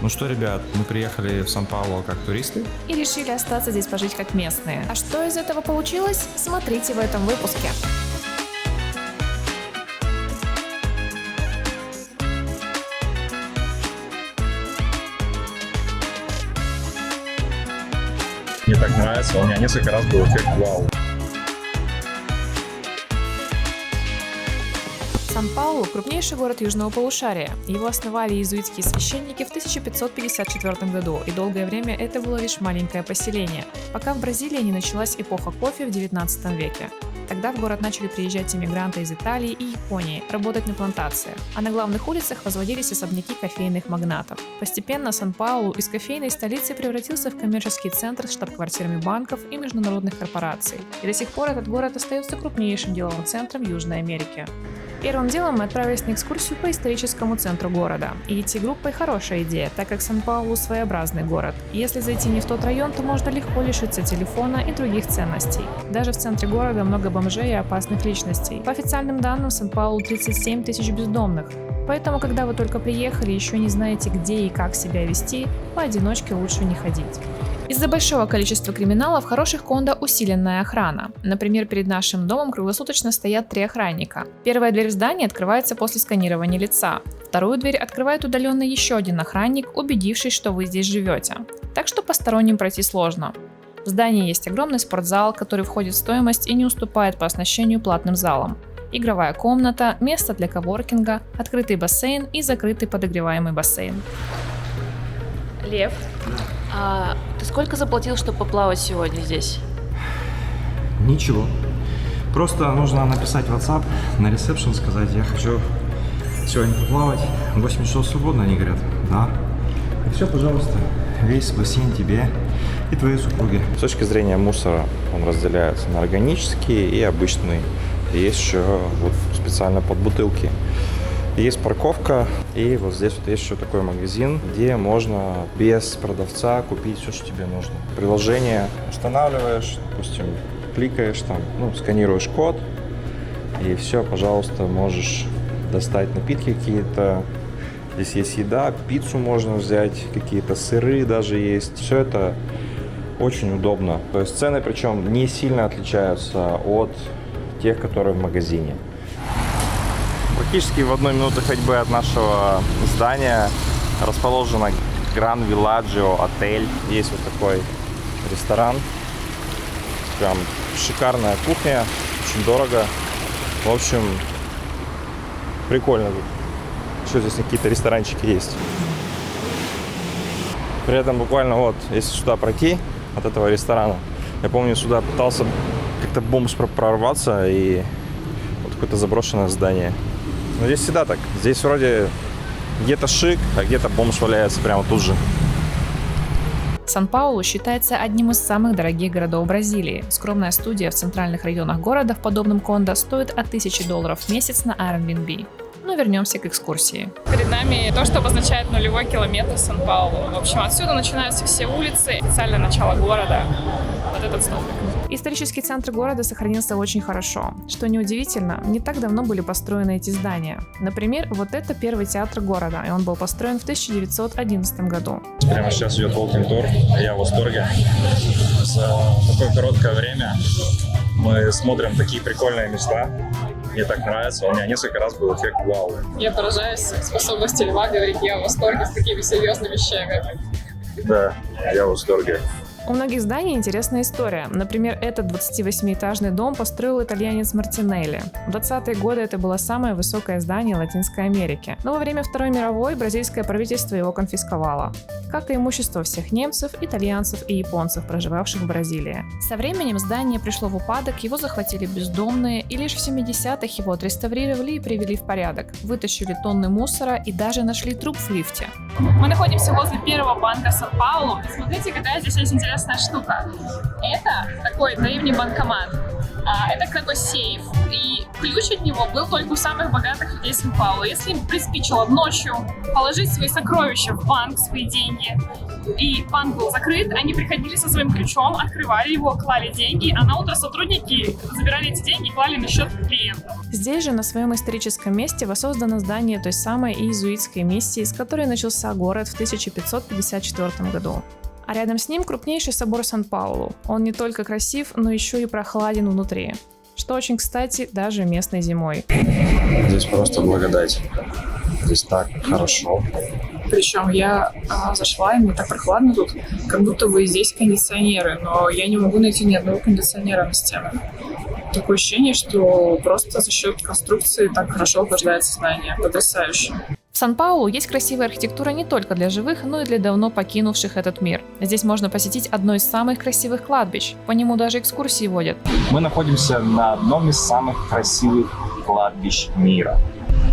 Ну что, ребят, мы приехали в Сан-Паулу как туристы. И решили остаться здесь пожить как местные. А что из этого получилось? Смотрите в этом выпуске. Мне так нравится, у меня несколько раз был эффект вау. Сан-Паулу – крупнейший город южного полушария. Его основали иезуитские священники в 1554 году, и долгое время это было лишь маленькое поселение, пока в Бразилии не началась эпоха кофе в 19 веке. Тогда в город начали приезжать иммигранты из Италии и Японии работать на плантациях, а на главных улицах возводились особняки кофейных магнатов. Постепенно Сан-Паулу из кофейной столицы превратился в коммерческий центр с штаб-квартирами банков и международных корпораций. И до сих пор этот город остается крупнейшим деловым центром Южной Америки. Первым делом мы отправились на экскурсию по историческому центру города. И идти группой – хорошая идея, так как Сан-Паулу – своеобразный город. Если зайти не в тот район, то можно легко лишиться телефона и других ценностей. Даже в центре города много бомжей и опасных личностей. По официальным данным, в Сан-Паулу 37 тысяч бездомных. Поэтому, когда вы только приехали и еще не знаете, где и как себя вести, поодиночке лучше не ходить. Из-за большого количества криминала в хороших кондо усиленная охрана. Например, перед нашим домом круглосуточно стоят 3 охранника. Первая дверь в здании открывается после сканирования лица. Вторую дверь открывает удаленно еще один охранник, убедившись, что вы здесь живете. Так что посторонним пройти сложно. В здании есть огромный спортзал, который входит в стоимость и не уступает по оснащению платным залам. Игровая комната, место для коворкинга, открытый бассейн и закрытый подогреваемый бассейн. Лев, а ты сколько заплатил, чтобы поплавать сегодня здесь? Ничего. Просто нужно написать в WhatsApp на ресепшн, сказать, я хочу сегодня поплавать. 8 часов свободно, они говорят, да. И все, пожалуйста, весь бассейн тебе и твоей супруге. С точки зрения мусора он разделяется на органический и обычный. И есть еще вот специально под бутылки. Есть парковка, и вот здесь вот есть еще такой магазин, где можно без продавца купить все, что тебе нужно. Приложение устанавливаешь, допустим, кликаешь там, сканируешь код, и все, пожалуйста, можешь достать напитки какие-то. Здесь есть еда, пиццу можно взять, какие-то сыры даже есть. Все это очень удобно. То есть цены причем не сильно отличаются от тех, которые в магазине. Практически в 1 минуте ходьбы от нашего здания расположена Гран Вилладжио отель. Есть вот такой ресторан. Прям шикарная кухня, очень дорого. В общем, прикольно тут. Еще здесь какие-то ресторанчики есть. При этом буквально вот, если сюда пройти от этого ресторана, я помню, сюда пытался как-то бомж прорваться, и вот какое-то заброшенное здание. Но здесь всегда так. Здесь вроде где-то шик, а где-то бомж валяется прямо тут же. Сан-Паулу считается одним из самых дорогих городов Бразилии. Скромная студия в центральных районах города в подобном кондо стоит от $1000 в месяц на Airbnb. Но вернемся к экскурсии. Перед нами то, что обозначает нулевой километр Сан-Паулу. В общем, отсюда начинаются все улицы, официальное начало города. Вот этот столбик. Исторический центр города сохранился очень хорошо. Что неудивительно, не так давно были построены эти здания. Например, вот это первый театр города, и он был построен в 1911 году. Прямо сейчас идет walking tour, я в восторге. За такое короткое время мы смотрим такие прикольные места. Мне так нравится, у меня несколько раз был эффект вау. Я поражаюсь способности Льва говорить «я в восторге» с такими серьезными вещами. Да, я в восторге. У многих зданий интересная история. Например, этот 28-этажный дом построил итальянец Мартинелли. В 20-е годы это было самое высокое здание Латинской Америки. Но во время Второй мировой бразильское правительство его конфисковало. Как и имущество всех немцев, итальянцев и японцев, проживавших в Бразилии. Со временем здание пришло в упадок, его захватили бездомные, и лишь в 70-х его отреставрировали и привели в порядок. Вытащили тонны мусора и даже нашли труп в лифте. Мы находимся возле первого банка Сан-Паулу. Смотрите, какая здесь есть интересная интересная штука. Это такой древний банкомат. Это такой сейф, и ключ от него был только у самых богатых людей Сан-Паулу. Если им приспичило ночью положить свои сокровища в банк, свои деньги, и банк был закрыт, они приходили со своим ключом, открывали его, клали деньги, а на утро сотрудники забирали эти деньги и клали на счет клиента. Здесь же, на своем историческом месте, воссоздано здание той самой иезуитской миссии, с которой начался город в 1554 году. А рядом с ним крупнейший собор Сан-Паулу. Он не только красив, но еще и прохладен внутри. Что очень кстати даже местной зимой. Здесь просто благодать. Здесь так хорошо. Причем я зашла, и мне так прохладно тут, как будто бы здесь кондиционеры, но я не могу найти ни одного кондиционера на стенах. Такое ощущение, что просто за счет конструкции так хорошо охлаждается здание. Потрясающе. В Сан-Паулу есть красивая архитектура не только для живых, но и для давно покинувших этот мир. Здесь можно посетить одно из самых красивых кладбищ. По нему даже экскурсии водят. Мы находимся на одном из самых красивых кладбищ мира.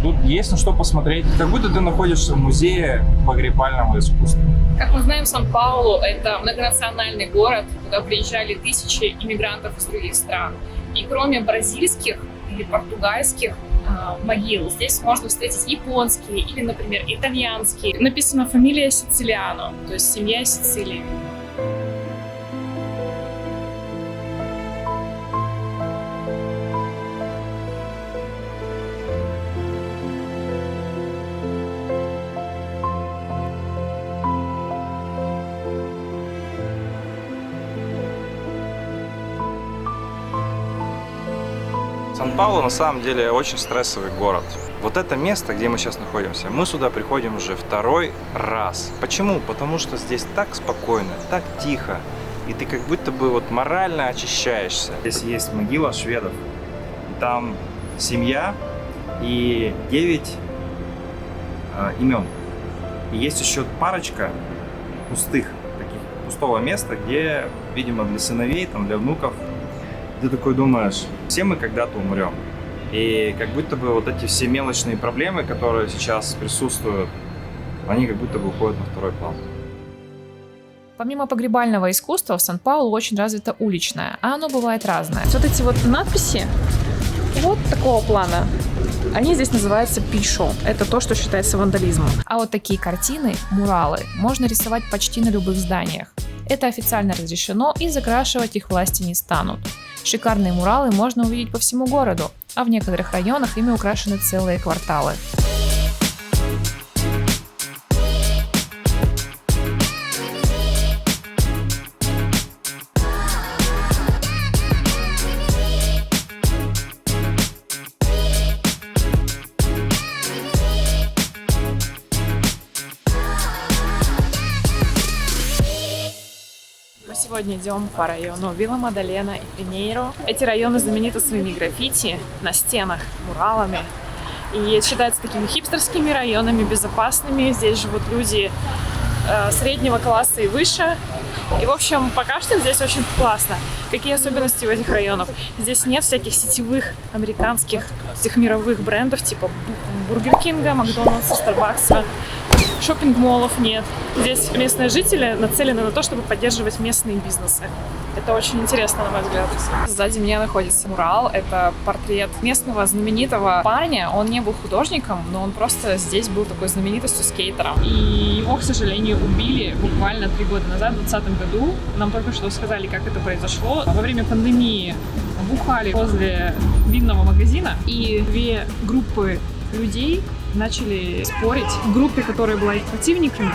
Тут есть на что посмотреть, как будто ты находишься в музее погребального искусства. Как мы знаем, Сан-Паулу — это многонациональный город, куда приезжали тысячи иммигрантов из других стран. И кроме бразильских или португальских могил, здесь можно встретить японские или, например, итальянские. Написана фамилия Сицилиано, то есть семья Сицилии. Сан-Паулу на самом деле очень стрессовый город. Вот это место, где мы сейчас находимся, мы сюда приходим уже второй раз. Почему? Потому что здесь так спокойно, так тихо, и ты как будто бы вот морально очищаешься. Здесь есть могила шведов, там семья и 9 имен. И есть еще парочка пустого места, где, видимо, для сыновей, там, для внуков. Ты такой думаешь, все мы когда-то умрем. И как будто бы вот эти все мелочные проблемы, которые сейчас присутствуют, они как будто бы уходят на второй план. Помимо погребального искусства, в Сан-Паулу очень развито уличное, а оно бывает разное. Вот эти вот надписи вот такого плана, они здесь называются пишо. Это то, что считается вандализмом. А вот такие картины, муралы, можно рисовать почти на любых зданиях. Это официально разрешено, и закрашивать их власти не станут. Шикарные муралы можно увидеть по всему городу, а в некоторых районах ими украшены целые кварталы. Сегодня идем по району Вилла Мадалена и Пиньейро. Эти районы знамениты своими граффити на стенах, муралами. И считаются такими хипстерскими районами, безопасными. Здесь живут люди среднего класса и выше. И, в общем, пока что здесь очень классно. Какие особенности в этих районах? Здесь нет всяких сетевых американских, этих мировых брендов, типа Бургер Кинга, Макдональдса, Старбакса. Шоппинг-моллов нет. Здесь местные жители нацелены на то, чтобы поддерживать местные бизнесы. Это очень интересно, на мой взгляд. Сзади меня находится мурал. Это портрет местного знаменитого парня. Он не был художником, но он просто здесь был такой знаменитостью, скейтером. И его, к сожалению, убили буквально 3 года назад, в 2020 году. Нам только что сказали, как это произошло. Во время пандемии бухали возле винного магазина, и 2 группы людей начали спорить. В группе, которая была их противниками,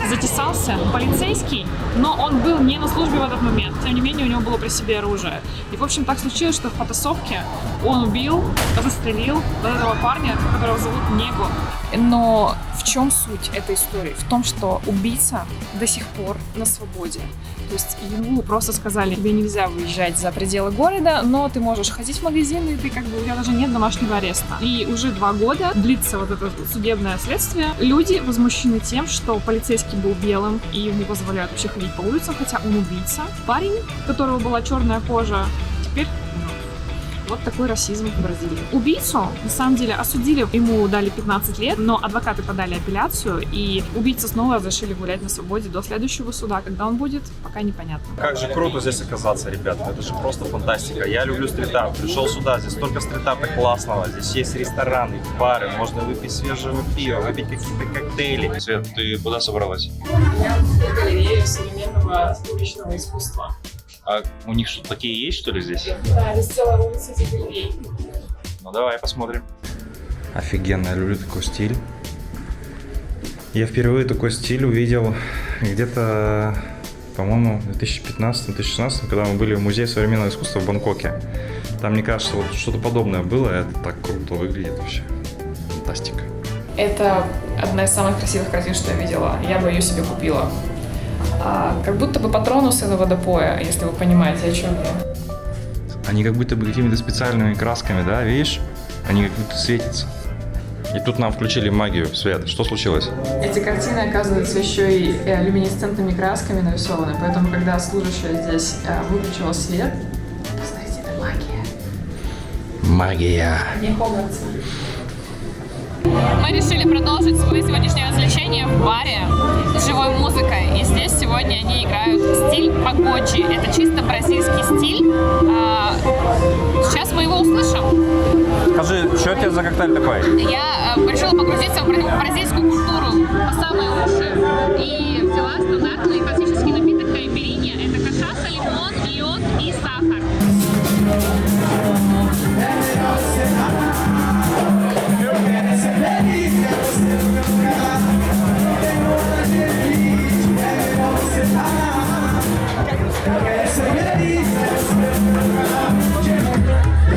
затесался полицейский, но он был не на службе в этот момент. Тем не менее, у него было при себе оружие. И, в общем, так случилось, что в потасовке он убил, застрелил вот этого парня, которого зовут Него. Но в чем суть этой истории? В том, что убийца до сих пор на свободе. То есть ему просто сказали, тебе нельзя выезжать за пределы города, но ты можешь ходить в магазин, и ты у тебя даже нет домашнего ареста. И уже 2 года длится вот это судебное следствие. Люди возмущены тем, что полицейский был белым и не позволяют вообще ходить по улицам, хотя он убийца. Парень, у которого была черная кожа, теперь мертв. Вот такой расизм в Бразилии. Убийцу, на самом деле, осудили, ему дали 15 лет, но адвокаты подали апелляцию, и убийцу снова разрешили гулять на свободе до следующего суда. Когда он будет, пока непонятно. Как же круто здесь оказаться, ребята. Это же просто фантастика. Я люблю стрит-арт. Пришел сюда, здесь столько стрит-арта классного. Здесь есть рестораны, бары, можно выпить свежего пива, выпить какие-то коктейли. Свет, ты куда собралась? Я в галерею современного уличного искусства. А у них что, такие есть, что ли, здесь? Да, здесь целая улица этих галерей. Ну давай посмотрим. Офигенно, я люблю такой стиль. Я впервые такой стиль увидел где-то, по-моему, в 2015-2016, когда мы были в Музее современного искусства в Бангкоке. Там, мне кажется, вот что-то подобное было, это так круто выглядит вообще. Фантастика. Это одна из самых красивых картин, что я видела. Я бы ее себе купила. Как будто бы патронус этого водопоя, если вы понимаете, о чем я. Они как будто бы какими-то специальными красками, да, видишь? Они как будто светятся. И тут нам включили магию, свет. Что случилось? Эти картины оказываются еще и люминесцентными красками нарисованы, поэтому когда служащая здесь выключила свет, посмотрите, это магия. Магия. Не Хогвартс. Мы решили продолжить свое сегодняшнее развлечение в баре с живой музыкой. И здесь сегодня они играют стиль пагоджи. Это чисто бразильский стиль. Сейчас мы его услышим. Скажи, что это за коктейль такой? Я решила погрузиться в бразильскую культуру по самые уши. И взяла стандартный классический напиток кайпиринья. Это кашаса, лимон, лед и сахар.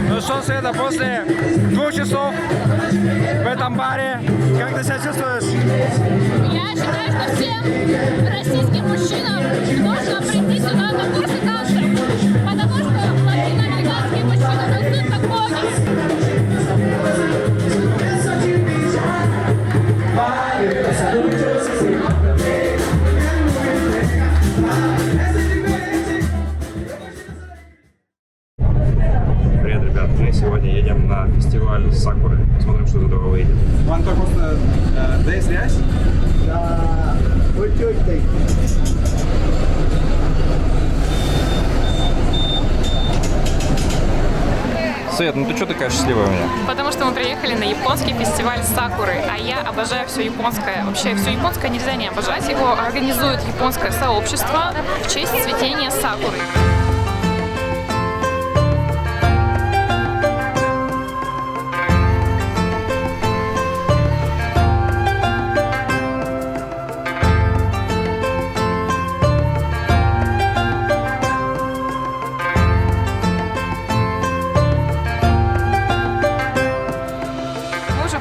Ну что, Света, после 2 часов в этом баре, как ты себя чувствуешь? Я считаю, что всем российским мужчинам нужно прийти сюда на курсы танцев, потому что латиноамериканские мужчины растут как боги. Привет, ребят, мы сегодня едем на фестиваль Сакуры. Посмотрим, что из этого выйдет. ¿Cuánto cuesta? ¿10 reais? 8,80. Свет, ну ты что такая счастливая у меня? Потому что мы приехали на японский фестиваль Сакуры, а я обожаю все японское. Вообще, все японское нельзя не обожать. Его организует японское сообщество в честь цветения сакуры.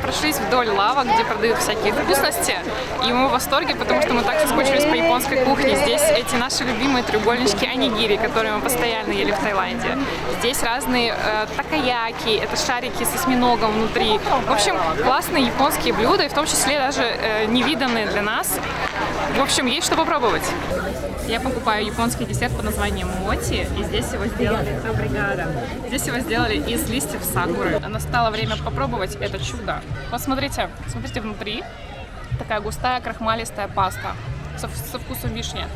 Прошлись вдоль лавок, где продают всякие вкусности, и мы в восторге, потому что мы так соскучились по японской кухне. Здесь эти наши любимые треугольнички онигири, которые мы постоянно ели в Таиланде. Здесь разные такаяки, это шарики с осьминогом внутри. В общем, классные японские блюда, и в том числе даже невиданные для нас. В общем, есть что попробовать. Я покупаю японский десерт под названием моти, и здесь его сделали, здесь его сделали из листьев сакуры. Настало время попробовать это чудо. Вот смотрите, смотрите внутри, такая густая крахмалистая паста со вкусом вишни.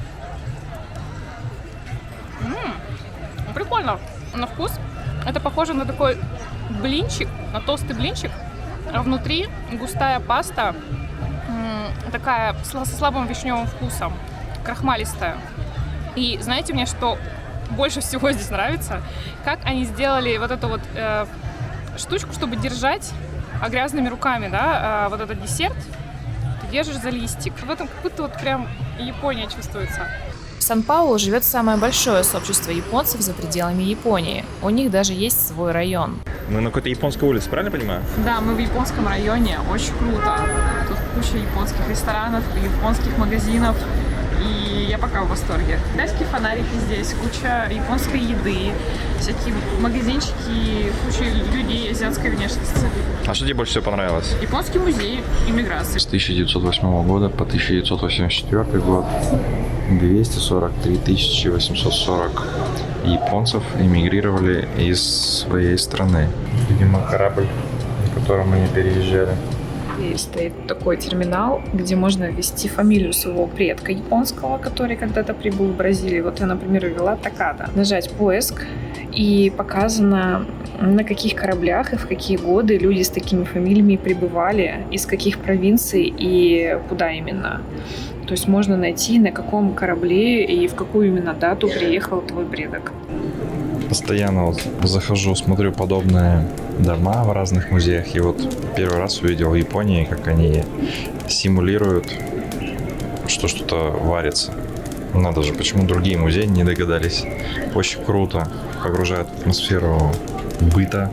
Прикольно. На вкус это похоже на такой блинчик, на толстый блинчик, а внутри густая паста, такая со слабым вишневым вкусом, крахмалистая. И знаете мне, что больше всего здесь нравится? Как они сделали вот эту вот штучку, чтобы держать грязными руками, да, вот этот десерт, ты держишь за листик. В этом как будто вот прям Япония чувствуется. В Сан-Паулу живет самое большое сообщество японцев за пределами Японии. У них даже есть свой район. Мы на какой-то японской улице, правильно понимаю? Да, мы в японском районе, очень круто. Тут куча японских ресторанов, японских магазинов. И я пока в восторге. Китайские фонарики здесь, куча японской еды, всякие магазинчики, куча людей азиатской внешности. А что тебе больше всего понравилось? Японский музей иммиграции. С 1908 года по 1984 год 243 840 японцев эмигрировали из своей страны. Видимо, корабль, на котором они переезжали. И стоит такой терминал, где можно ввести фамилию своего предка японского, который когда-то прибыл в Бразилию. Вот я, например, ввела Такада. Нажать поиск, и показано, на каких кораблях и в какие годы люди с такими фамилиями прибывали, из каких провинций и куда именно. То есть можно найти, на каком корабле и в какую именно дату приехал твой предок. Постоянно вот захожу, смотрю подобные дома в разных музеях. И вот первый раз увидел в Японии, как они симулируют, что что-то варится. Надо же, почему другие музеи не догадались. Очень круто. Погружают в атмосферу быта.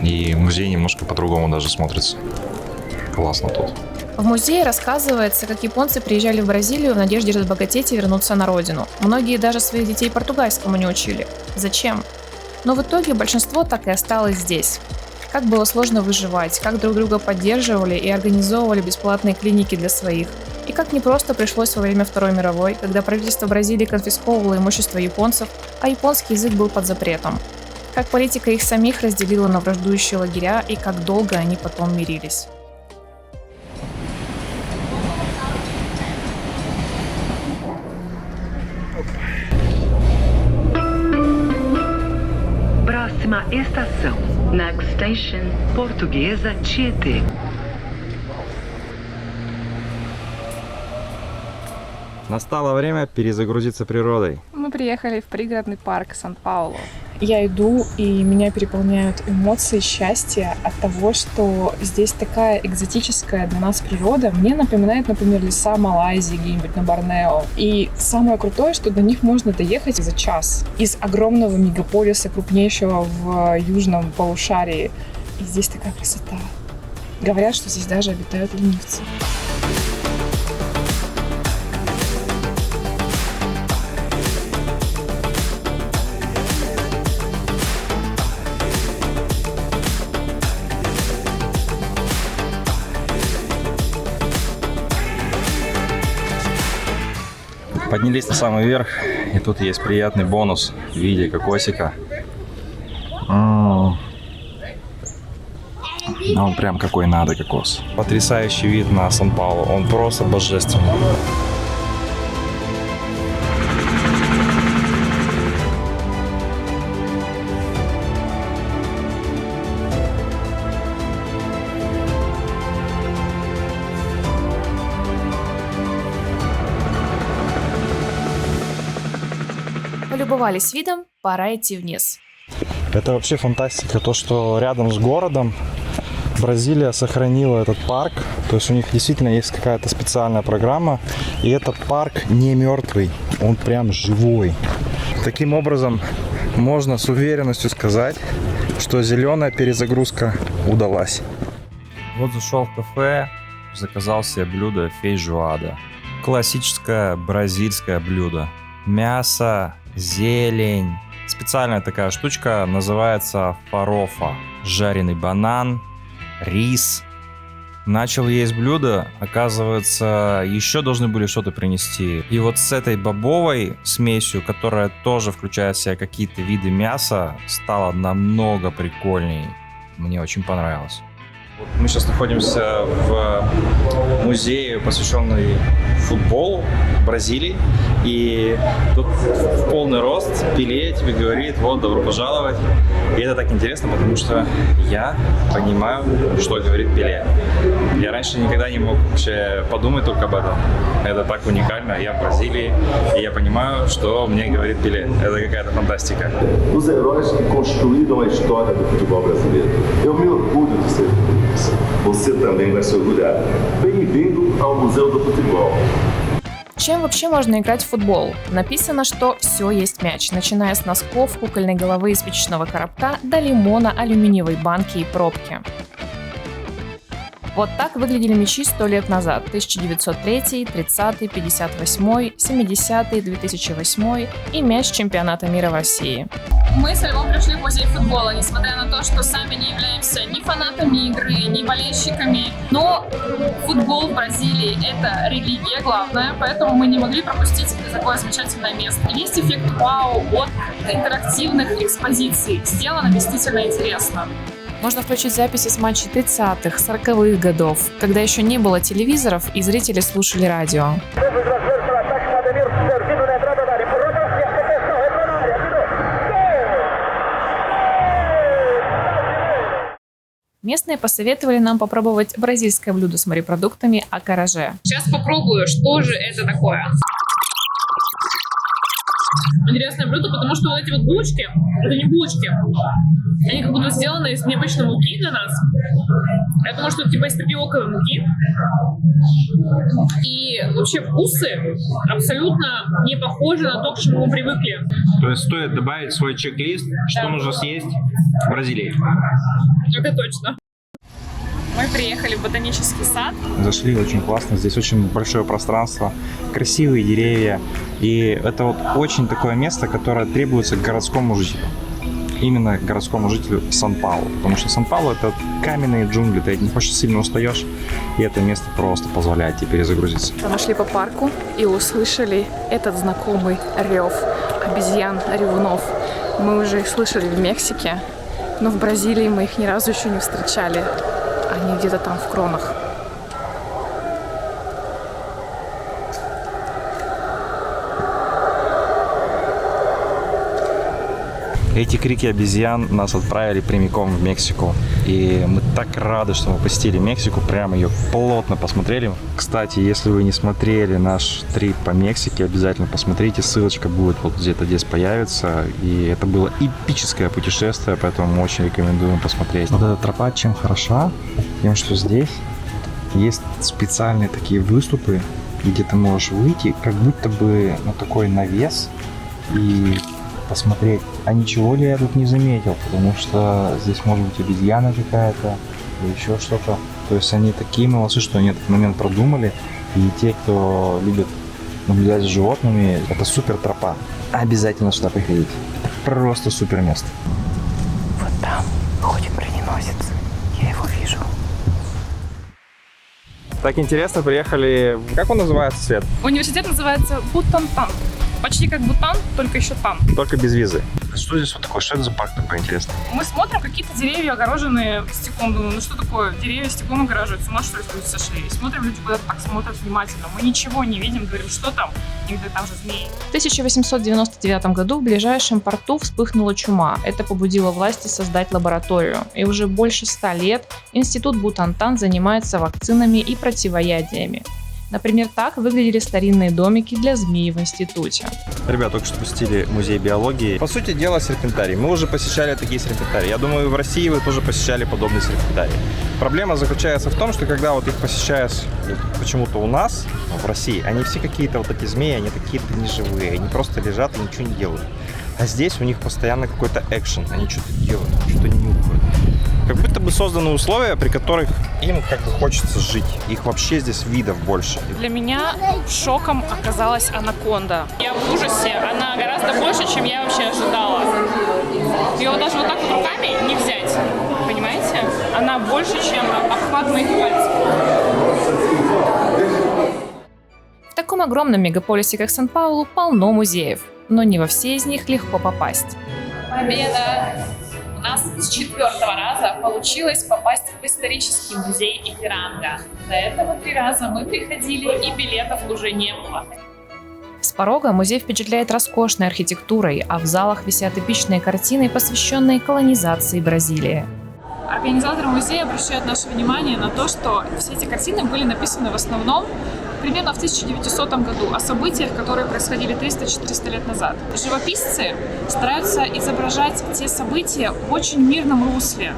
И музей немножко по-другому даже смотрится. Классно тут. В музее рассказывается, как японцы приезжали в Бразилию в надежде разбогатеть и вернуться на родину. Многие даже своих детей португальскому не учили. Зачем? Но в итоге большинство так и осталось здесь. Как было сложно выживать, как друг друга поддерживали и организовывали бесплатные клиники для своих. И как непросто пришлось во время Второй мировой, когда правительство Бразилии конфисковывало имущество японцев, а японский язык был под запретом. Как политика их самих разделила на враждующие лагеря и как долго они потом мирились. Próxima estação, Next Station, Portuguesa Tietê. Настало время перезагрузиться природой. Мы приехали в пригородный парк Сан-Паулу. Я иду, и меня переполняют эмоции счастья от того, что здесь такая экзотическая для нас природа. Мне напоминает, например, леса Малайзии где-нибудь на Борнео. И самое крутое, что до них можно доехать за час из огромного мегаполиса, крупнейшего в южном полушарии. И здесь такая красота. Говорят, что здесь даже обитают ленивцы. Поднялись на самый верх, и тут есть приятный бонус в виде кокосика. Он прям какой надо кокос. Потрясающий вид на Сан-Паулу, он просто божественный. Полюбовались видом, пора идти вниз. Это вообще фантастика, то, что рядом с городом Бразилия сохранила этот парк. То есть у них действительно есть какая-то специальная программа. И этот парк не мертвый, он прям живой. Таким образом, можно с уверенностью сказать, что зеленая перезагрузка удалась. Вот зашел в кафе, заказал себе блюдо фейджоада. Классическое бразильское блюдо. Мясо, зелень. Специальная такая штучка называется фарофа. Жареный банан, рис. Начал есть блюдо, оказывается, еще должны были что-то принести. И вот с этой бобовой смесью, которая тоже включает в себя какие-то виды мяса, стало намного прикольней. Мне очень понравилось. Мы сейчас находимся в музее, посвященный футболу в Бразилии. И тут в полный рост Пеле тебе говорит: вот, добро пожаловать. И это так интересно, потому что я понимаю, что говорит Пеле. Я раньше никогда не мог вообще подумать только об этом. Это так уникально. Я в Бразилии, и я понимаю, что мне говорит Пеле. Это какая-то фантастика. Os heróis que construíram a história do futebol brasileiro. Eu me orgulho de ser isso. Você também vai se orgulhar. Bem-vindo ao Museu do Futebol. Чем вообще можно играть в футбол? Написано, что все есть мяч, начиная с носков, кукольной головы и спичечного коробка до лимона, алюминиевой банки и пробки. Вот так выглядели мячи 100 лет назад. 1903, 30, 58, 70, 2008 и мяч чемпионата мира в России. Мы с Львом пришли в музей футбола, несмотря на то, что сами не являемся ни фанатами игры, ни болельщиками. Но футбол в Бразилии — это религия главная, поэтому мы не могли пропустить такое замечательное место. Есть эффект вау от интерактивных экспозиций. Сделано действительно интересно. Можно включить записи с матчей 30-х, 40-х годов, когда еще не было телевизоров и зрители слушали радио. Местные посоветовали нам попробовать бразильское блюдо с морепродуктами акараже. Сейчас попробую, что же это такое. Интересное блюдо, потому что вот эти вот булочки, это не булочки. Они как будто сделаны из необычной муки для нас. Я думаю, что это типа из тапиоковой муки. И вообще вкусы абсолютно не похожи на то, к чему мы привыкли. То есть стоит добавить в свой чек-лист, что нужно съесть в Бразилии. Это точно. Мы приехали в ботанический сад. Зашли, очень классно, здесь очень большое пространство, красивые деревья. И это вот очень такое место, которое требуется городскому жителю. Именно городскому жителю Сан-Паулу. Потому что Сан-Паулу — это каменные джунгли, ты от них очень сильно устаешь. И это место просто позволяет тебе перезагрузиться. Мы шли по парку и услышали этот знакомый рев обезьян-ревунов. Мы уже их слышали в Мексике, но в Бразилии мы их ни разу еще не встречали. Они где-то там в кронах. Эти крики обезьян нас отправили прямиком в Мексику. И мы так рады, что мы посетили Мексику, прямо ее плотно посмотрели. Кстати, если вы не смотрели наш трип по Мексике, обязательно посмотрите, ссылочка будет вот где-то здесь появится. И это было эпическое путешествие, поэтому мы очень рекомендуем посмотреть. Вот эта тропа чем хороша? Тем, что здесь есть специальные такие выступы, где ты можешь выйти, как будто бы на такой навес и посмотреть, а ничего ли я тут не заметил, потому что здесь может быть обезьяна какая-то или еще что-то. То есть они такие молодцы, что они этот момент продумали, и те, кто любит наблюдать за животными, это супер тропа. Обязательно сюда приходите. Это просто супер место. Вот там ходит броненосец. Я его вижу. Так интересно, приехали... Как он называется, Свет? Университет называется Бутантан. Почти как Бутан, только еще там. Только без визы. Что здесь вот такое? Что это за парк такой интересный? Мы смотрим, какие-то деревья, огороженные стеклом. Думаю, ну что такое? Деревья стеклом огораживают. С ума что ли люди сошли? Смотрим, люди куда-то так смотрят внимательно. Мы ничего не видим, говорим, что там? И говорят, там же змеи. В 1899 году в ближайшем порту вспыхнула чума. Это побудило власти создать лабораторию. И уже больше 100 лет Институт Бутантан занимается вакцинами и противоядиями. Например, так выглядели старинные домики для змей в институте. Ребята только что посетили музей биологии. По сути дела, серпентарий. Мы уже посещали такие серпентарии. Я думаю, в России вы тоже посещали подобные серпентарии. Проблема заключается в том, что когда вот их посещаешь почему-то у нас, в России, они все какие-то вот эти змеи, они какие-то неживые. Они просто лежат и ничего не делают. А здесь у них постоянно какой-то экшен. Они что-то делают, что-то нюхают. Как будто бы созданы условия, при которых им как бы хочется жить. Их вообще здесь видов больше. Для меня шоком оказалась анаконда. Я в ужасе. Она гораздо больше, чем я вообще ожидала. Ее вот даже вот так вот руками не взять. Понимаете? Она больше, чем обхват моих пальцев. В таком огромном мегаполисе, как Сан-Паулу, полно музеев. Но не во все из них легко попасть. Победа! У нас с 4-го раза получилось попасть в исторический музей Ипиранга. До этого 3 раза мы приходили, и билетов уже не было. С порога музей впечатляет роскошной архитектурой, а в залах висят эпичные картины, посвященные колонизации Бразилии. Организаторы музея обращают наше внимание на то, что все эти картины были написаны в основном примерно в 1900 году о событиях, которые происходили 300-400 лет назад. Живописцы стараются изображать те события в очень мирном русле.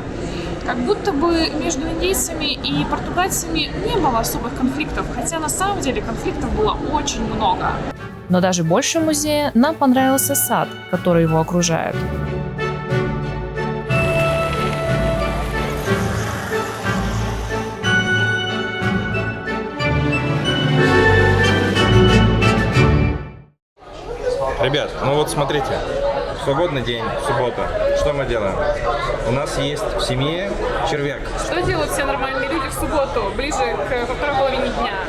Как будто бы между индейцами и португальцами не было особых конфликтов, хотя на самом деле конфликтов было очень много. Но даже больше музея нам понравился сад, который его окружает. Ребят, ну вот смотрите, свободный день, суббота. Что мы делаем? У нас есть в семье червяк. Что делают все нормальные люди в субботу, ближе ко второй половине дня?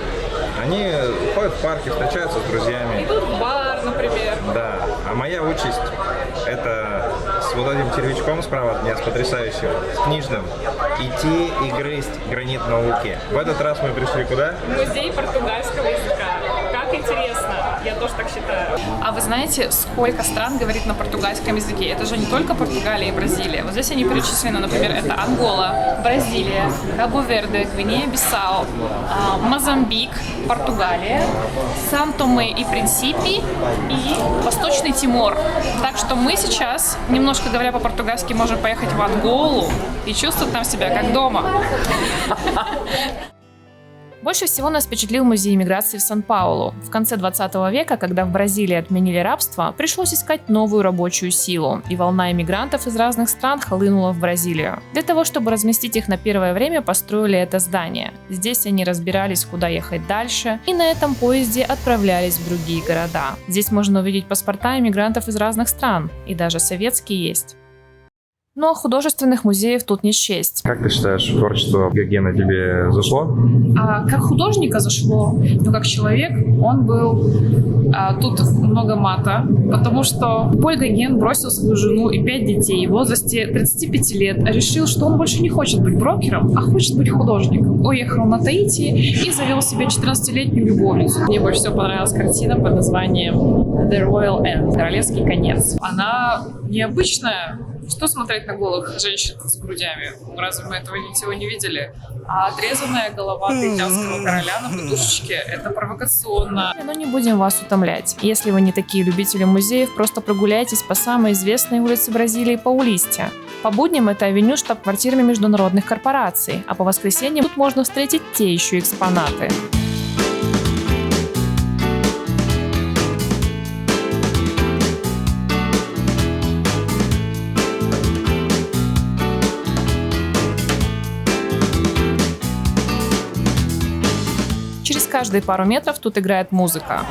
Они ходят в парке, встречаются с друзьями. Идут в бар, например. Да, а моя участь это с вот этим червячком справа от меня, с потрясающим, с книжным, идти и грызть гранит науки. В этот раз мы пришли куда? Музей португальского языка. Как интересно. Я тоже так считаю. А вы знаете, сколько стран говорит на португальском языке? Это же не только Португалия и Бразилия. Вот здесь они перечислены, например, это Ангола, Бразилия, Кабо-Верде, Гвинея-Бисау, Мозамбик, Португалия, Сан-Томе и Принсипи и Восточный Тимор. Так что мы сейчас, немножко говоря по-португальски, можем поехать в Анголу и чувствовать там себя как дома. Больше всего нас впечатлил музей иммиграции в Сан-Паулу. В конце 20 века, когда в Бразилии отменили рабство, пришлось искать новую рабочую силу, и волна иммигрантов из разных стран хлынула в Бразилию. Для того, чтобы разместить их на первое время, построили это здание. Здесь они разбирались, куда ехать дальше, и на этом поезде отправлялись в другие города. Здесь можно увидеть паспорта иммигрантов из разных стран, и даже советские есть. Но художественных музеев тут не счесть. Как ты считаешь, творчество Гогена тебе зашло? Как художника зашло, но как человек он был... Тут много мата, потому что Поль Гоген бросил свою жену и 5 детей в возрасте 35 лет, решил, что он больше не хочет быть брокером, а хочет быть художником. Уехал на Таити и завел себе 14-летнюю любовницу. Мне больше всего понравилась картина под названием The Royal End, Королевский конец. Она необычная. Что смотреть на голых женщин с грудями? Разве мы этого ничего не видели? А отрезанная голова таитянского короля на подушечке – это провокационно. Но не будем вас утомлять. Если вы не такие любители музеев, просто прогуляйтесь по самой известной улице Бразилии Паулисте. По будням это авеню штаб-квартирами международных корпораций, а по воскресеньям тут можно встретить те еще экспонаты. Через каждые пару метров тут играет музыка.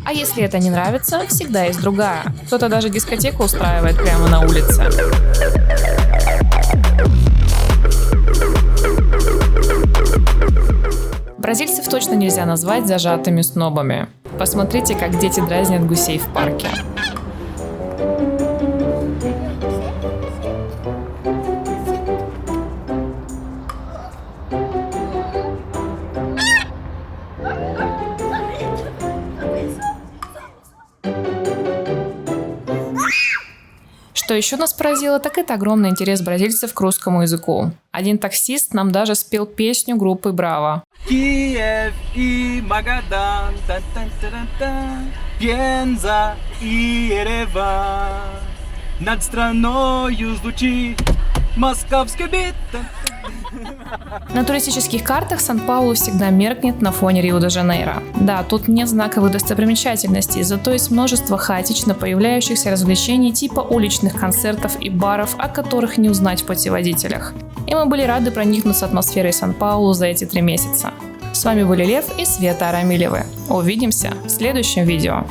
А если это не нравится, всегда есть другая. Кто-то даже дискотеку устраивает прямо на улице. Бразильцев точно нельзя назвать зажатыми снобами. Посмотрите, как дети дразнят гусей в парке. Что еще нас поразило, так это огромный интерес бразильцев к русскому языку. Один таксист нам даже спел песню группы «Браво». Киев и Магадан, Пенза и Ереван, над страною звучит московский бит. На туристических картах Сан-Паулу всегда меркнет на фоне Рио-де-Жанейро. Да, тут нет знаковых достопримечательностей, зато есть множество хаотично появляющихся развлечений типа уличных концертов и баров, о которых не узнать в путеводителях. И мы были рады проникнуться атмосферой Сан-Паулу за эти 3 месяца. С вами были Лев и Света Арамилевы. Увидимся в следующем видео.